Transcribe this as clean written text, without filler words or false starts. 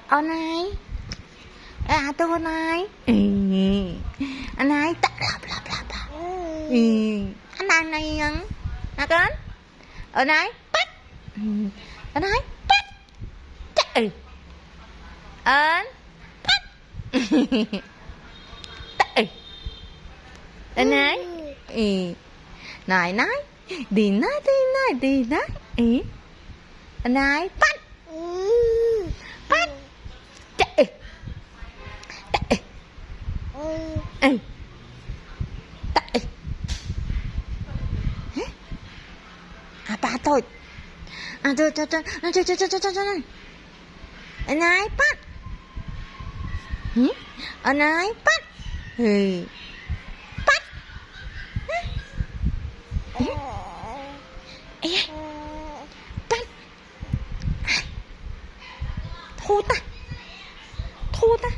ơn này tôi này anh này tắt lặp anh này ăn nè con ở này bắt ở này bắt chạy ơn bắt chạy anh này này đi nói anh này bắt bắt chạy chạy ba tôi cho anh này bắt anh này bắt bắt bắt thu ta